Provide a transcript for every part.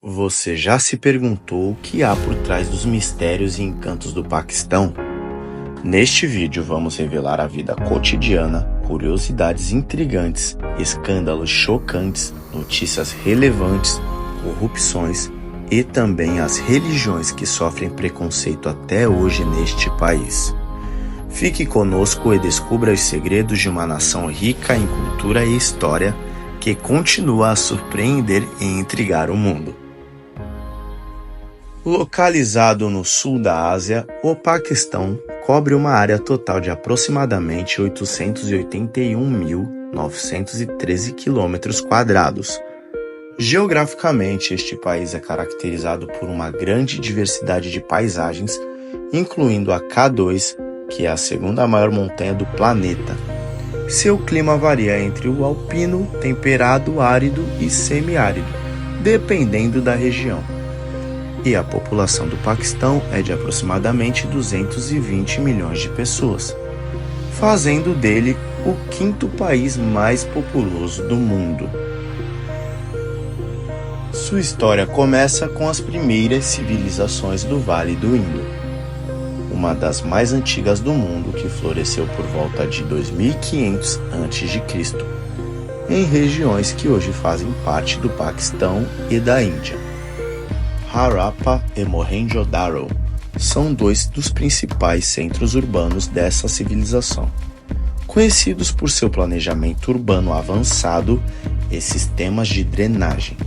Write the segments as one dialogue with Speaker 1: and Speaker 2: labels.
Speaker 1: Você já se perguntou o que há por trás dos mistérios e encantos do Paquistão? Neste vídeo vamos revelar a vida cotidiana, curiosidades intrigantes, escândalos chocantes, notícias relevantes, corrupções e também as religiões que sofrem preconceito até hoje neste país. Fique conosco e descubra os segredos de uma nação rica em cultura e história que continua a surpreender e intrigar o mundo. Localizado no sul da Ásia, o Paquistão cobre uma área total de aproximadamente 881.913 km². Geograficamente, este país é caracterizado por uma grande diversidade de paisagens, incluindo a K2, que é a segunda maior montanha do planeta. Seu clima varia entre o alpino, temperado, árido e semiárido, dependendo da região. E a população do Paquistão é de aproximadamente 220 milhões de pessoas, fazendo dele o quinto país mais populoso do mundo. Sua história começa com as primeiras civilizações do Vale do Indo, uma das mais antigas do mundo que floresceu por volta de 2500 a.C., em regiões que hoje fazem parte do Paquistão e da Índia. Harappa e Mohenjo-Daro são dois dos principais centros urbanos dessa civilização, conhecidos por seu planejamento urbano avançado e sistemas de drenagem.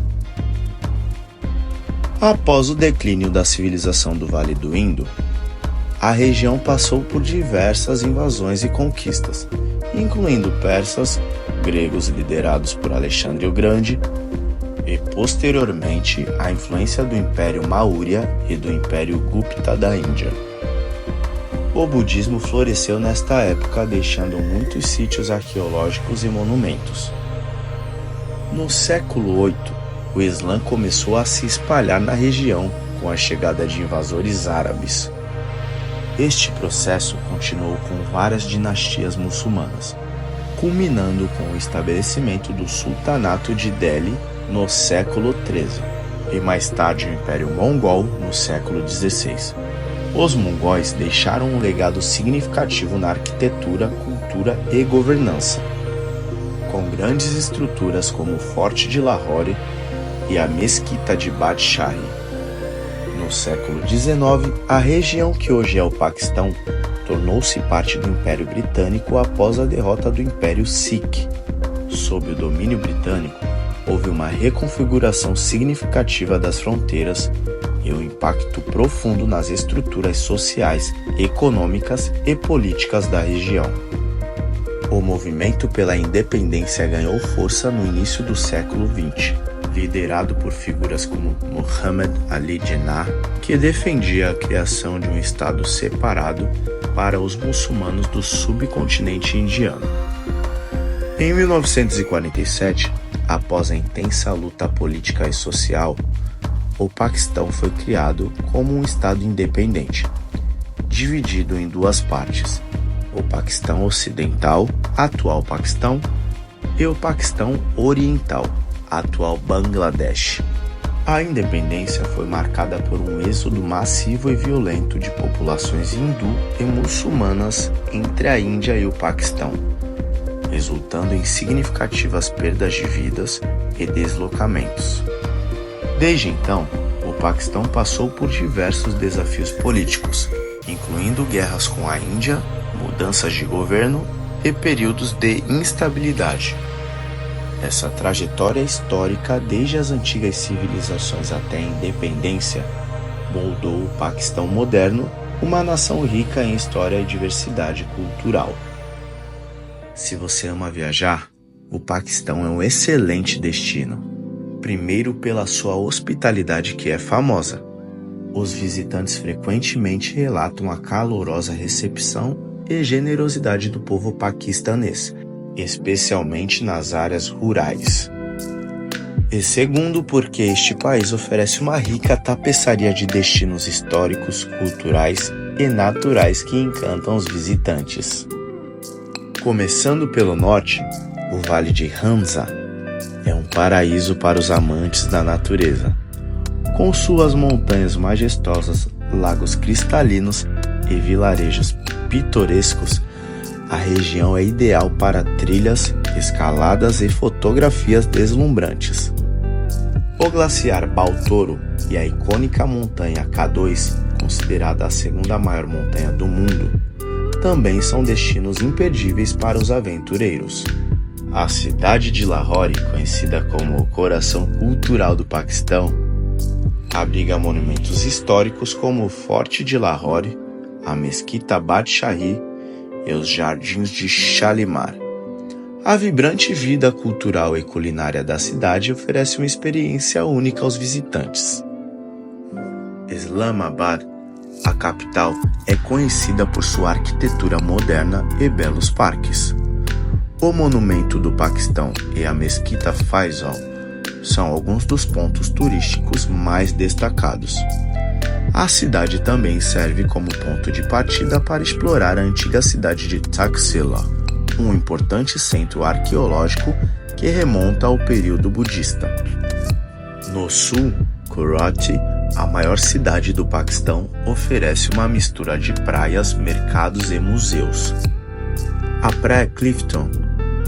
Speaker 1: Após o declínio da civilização do Vale do Indo, a região passou por diversas invasões e conquistas, incluindo persas, gregos liderados por Alexandre o Grande, e posteriormente a influência do Império Maurya e do Império Gupta da Índia. O budismo floresceu nesta época, deixando muitos sítios arqueológicos e monumentos. No século VIII, o Islã começou a se espalhar na região com a chegada de invasores árabes. Este processo continuou com várias dinastias muçulmanas, culminando com o estabelecimento do Sultanato de Delhi no século XIII e mais tarde o Império Mongol no século XVI. Os mongóis deixaram um legado significativo na arquitetura, cultura e governança, com grandes estruturas como o Forte de Lahore e a Mesquita de Badshahi. No século XIX, a região que hoje é o Paquistão tornou-se parte do Império Britânico após a derrota do Império Sikh. Sob o domínio britânico, houve uma reconfiguração significativa das fronteiras e um impacto profundo nas estruturas sociais, econômicas e políticas da região. O movimento pela independência ganhou força no início do século XX, liderado por figuras como Muhammad Ali Jinnah, que defendia a criação de um estado separado para os muçulmanos do subcontinente indiano. Em 1947, após a intensa luta política e social, o Paquistão foi criado como um estado independente, dividido em duas partes: o Paquistão Ocidental, atual Paquistão, e o Paquistão Oriental, atual Bangladesh. A independência foi marcada por um êxodo massivo e violento de populações hindu e muçulmanas entre a Índia e o Paquistão, resultando em significativas perdas de vidas e deslocamentos. Desde então, o Paquistão passou por diversos desafios políticos, incluindo guerras com a Índia, mudanças de governo e períodos de instabilidade. Essa trajetória histórica, desde as antigas civilizações até a independência, moldou o Paquistão moderno, uma nação rica em história e diversidade cultural. Se você ama viajar, o Paquistão é um excelente destino. Primeiro, pela sua hospitalidade, que é famosa. Os visitantes frequentemente relatam a calorosa recepção e generosidade do povo paquistanês, especialmente nas áreas rurais. E segundo, porque este país oferece uma rica tapeçaria de destinos históricos, culturais e naturais que encantam os visitantes. Começando pelo norte, o Vale de Hamza é um paraíso para os amantes da natureza. Com suas montanhas majestosas, lagos cristalinos e vilarejos pitorescos, a região é ideal para trilhas, escaladas e fotografias deslumbrantes. O glaciar Baltoro e a icônica montanha K2, considerada a segunda maior montanha do mundo, também são destinos imperdíveis para os aventureiros. A cidade de Lahore, conhecida como o coração cultural do Paquistão, abriga monumentos históricos como o Forte de Lahore, a Mesquita Badshahi e os Jardins de Shalimar. A vibrante vida cultural e culinária da cidade oferece uma experiência única aos visitantes. Islamabad, a capital, é conhecida por sua arquitetura moderna e belos parques. O Monumento do Paquistão e a Mesquita Faisal são alguns dos pontos turísticos mais destacados. A cidade também serve como ponto de partida para explorar a antiga cidade de Taxila, um importante centro arqueológico que remonta ao período budista. No sul, Karachi, a maior cidade do Paquistão, oferece uma mistura de praias, mercados e museus. A Praia Clifton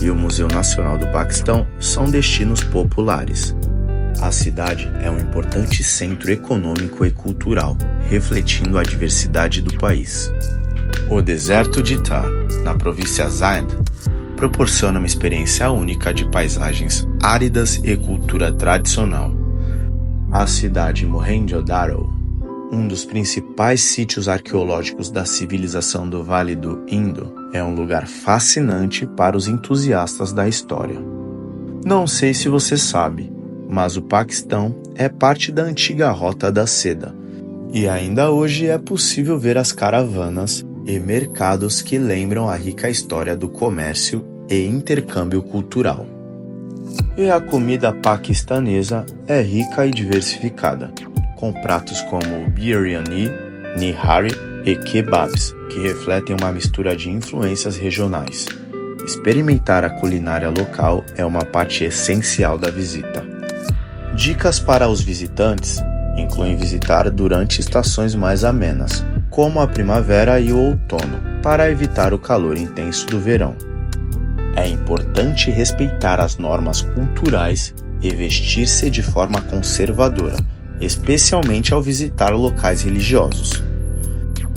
Speaker 1: e o Museu Nacional do Paquistão são destinos populares. A cidade é um importante centro econômico e cultural, refletindo a diversidade do país. O deserto de Thar, na província Sindh, proporciona uma experiência única de paisagens áridas e cultura tradicional. A cidade Mohenjo-Daro, um dos principais sítios arqueológicos da civilização do Vale do Indo, é um lugar fascinante para os entusiastas da história. Não sei se você sabe, mas o Paquistão é parte da antiga Rota da Seda, e ainda hoje é possível ver as caravanas e mercados que lembram a rica história do comércio e intercâmbio cultural. E a comida paquistanesa é rica e diversificada, com pratos como biryani, nihari e kebabs, que refletem uma mistura de influências regionais. Experimentar a culinária local é uma parte essencial da visita. Dicas para os visitantes incluem visitar durante estações mais amenas, como a primavera e o outono, para evitar o calor intenso do verão. É importante respeitar as normas culturais e vestir-se de forma conservadora, especialmente ao visitar locais religiosos.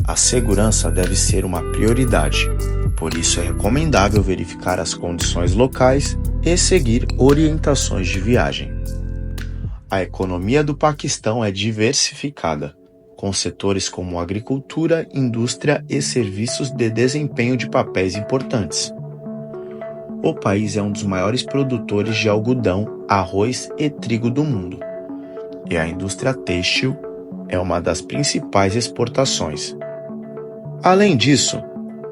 Speaker 1: A segurança deve ser uma prioridade, por isso é recomendável verificar as condições locais e seguir orientações de viagem. A economia do Paquistão é diversificada, com setores como agricultura, indústria e serviços de desempenho de papéis importantes. O país é um dos maiores produtores de algodão, arroz e trigo do mundo, e a indústria têxtil é uma das principais exportações. Além disso,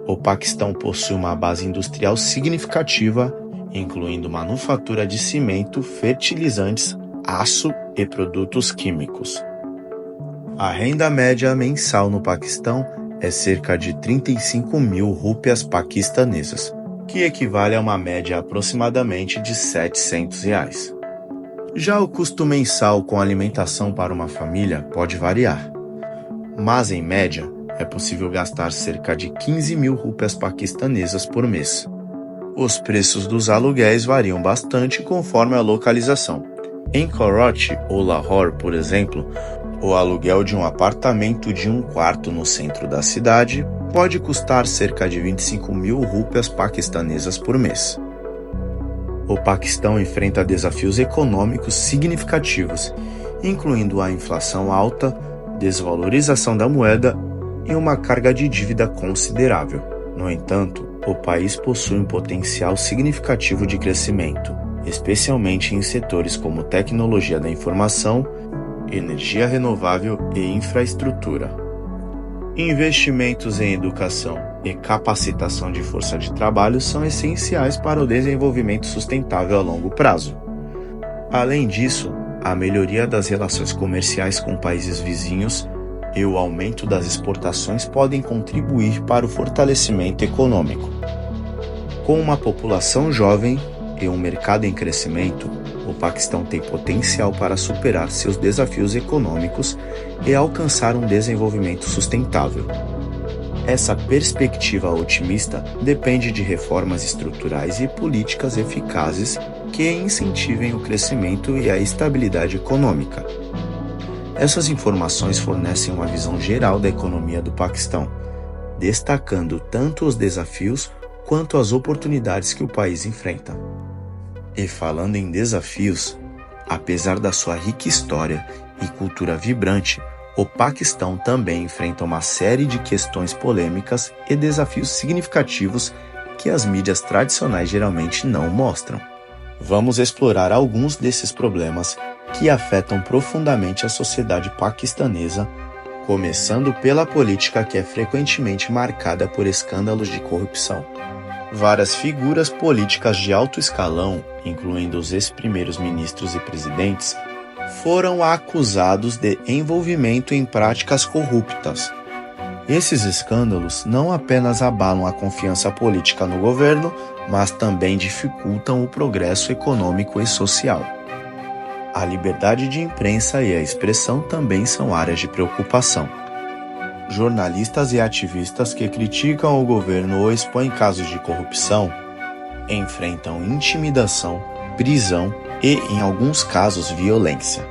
Speaker 1: o Paquistão possui uma base industrial significativa, incluindo manufatura de cimento, fertilizantes, aço e produtos químicos. A renda média mensal no Paquistão é cerca de 35 mil rúpias paquistanesas, que equivale a uma média aproximadamente de R$ 700. Já o custo mensal com alimentação para uma família pode variar, mas em média é possível gastar cerca de 15 mil rúpias paquistanesas por mês. Os preços dos aluguéis variam bastante conforme a localização. Em Karachi ou Lahore, por exemplo, o aluguel de um apartamento de um quarto no centro da cidade pode custar cerca de 25 mil rúpias paquistanesas por mês. O Paquistão enfrenta desafios econômicos significativos, incluindo a inflação alta, desvalorização da moeda e uma carga de dívida considerável. No entanto, o país possui um potencial significativo de crescimento, especialmente em setores como tecnologia da informação, energia renovável e infraestrutura. Investimentos em educação e capacitação de força de trabalho são essenciais para o desenvolvimento sustentável a longo prazo. Além disso, a melhoria das relações comerciais com países vizinhos e o aumento das exportações podem contribuir para o fortalecimento econômico. Com uma população jovem, e um mercado em crescimento, o Paquistão tem potencial para superar seus desafios econômicos e alcançar um desenvolvimento sustentável. Essa perspectiva otimista depende de reformas estruturais e políticas eficazes que incentivem o crescimento e a estabilidade econômica. Essas informações fornecem uma visão geral da economia do Paquistão, destacando tanto os desafios quanto as oportunidades que o país enfrenta. E falando em desafios, apesar da sua rica história e cultura vibrante, o Paquistão também enfrenta uma série de questões polêmicas e desafios significativos que as mídias tradicionais geralmente não mostram. Vamos explorar alguns desses problemas que afetam profundamente a sociedade paquistanesa, começando pela política que é frequentemente marcada por escândalos de corrupção. Várias figuras políticas de alto escalão, incluindo os ex-primeiros ministros e presidentes, foram acusados de envolvimento em práticas corruptas. Esses escândalos não apenas abalam a confiança política no governo, mas também dificultam o progresso econômico e social. A liberdade de imprensa e a expressão também são áreas de preocupação. Jornalistas e ativistas que criticam o governo ou expõem casos de corrupção enfrentam intimidação, prisão e, em alguns casos, violência.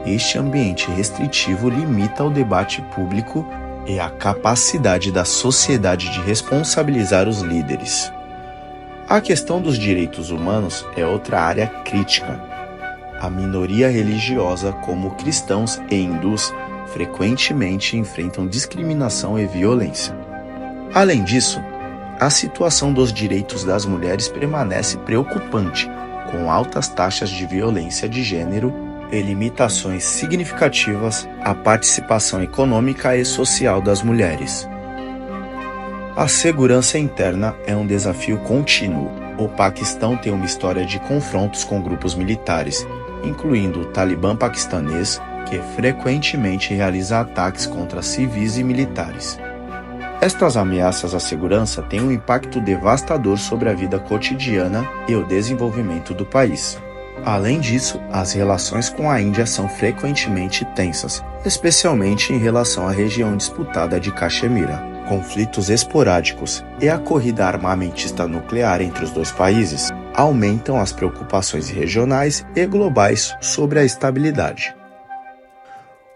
Speaker 1: Este ambiente restritivo limita o debate público e a capacidade da sociedade de responsabilizar os líderes. A questão dos direitos humanos é outra área crítica. A minoria religiosa, como cristãos e hindus, frequentemente enfrentam discriminação e violência. Além disso, a situação dos direitos das mulheres permanece preocupante, com altas taxas de violência de gênero e limitações significativas à participação econômica e social das mulheres. A segurança interna é um desafio contínuo. O Paquistão tem uma história de confrontos com grupos militares, incluindo o Talibã paquistanês, que frequentemente realiza ataques contra civis e militares. Estas ameaças à segurança têm um impacto devastador sobre a vida cotidiana e o desenvolvimento do país. Além disso, as relações com a Índia são frequentemente tensas, especialmente em relação à região disputada de Caxemira. Conflitos esporádicos e a corrida armamentista nuclear entre os dois países aumentam as preocupações regionais e globais sobre a estabilidade.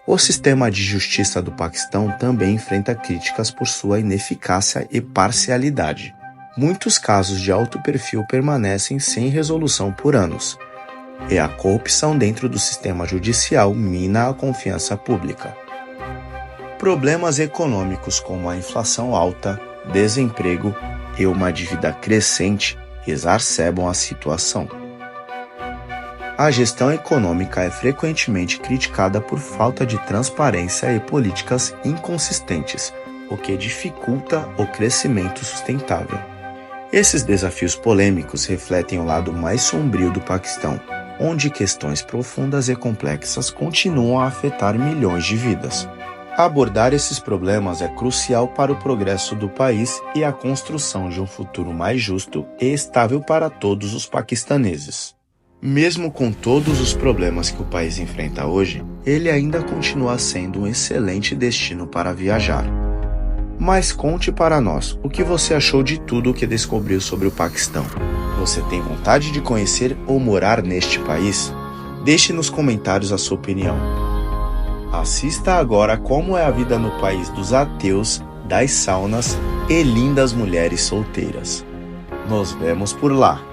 Speaker 1: O sistema de justiça do Paquistão também enfrenta críticas por sua ineficácia e parcialidade. Muitos casos de alto perfil permanecem sem resolução por anos, e a corrupção dentro do sistema judicial mina a confiança pública. Problemas econômicos como a inflação alta, desemprego e uma dívida crescente exacerbam a situação. A gestão econômica é frequentemente criticada por falta de transparência e políticas inconsistentes, o que dificulta o crescimento sustentável. Esses desafios polêmicos refletem o lado mais sombrio do Paquistão, onde questões profundas e complexas continuam a afetar milhões de vidas. Abordar esses problemas é crucial para o progresso do país e a construção de um futuro mais justo e estável para todos os paquistaneses. Mesmo com todos os problemas que o país enfrenta hoje, ele ainda continua sendo um excelente destino para viajar. Mas conte para nós o que você achou de tudo o que descobriu sobre o Paquistão. Você tem vontade de conhecer ou morar neste país? Deixe nos comentários a sua opinião. Assista agora como é a vida no país dos ateus, das saunas e lindas mulheres solteiras. Nos vemos por lá!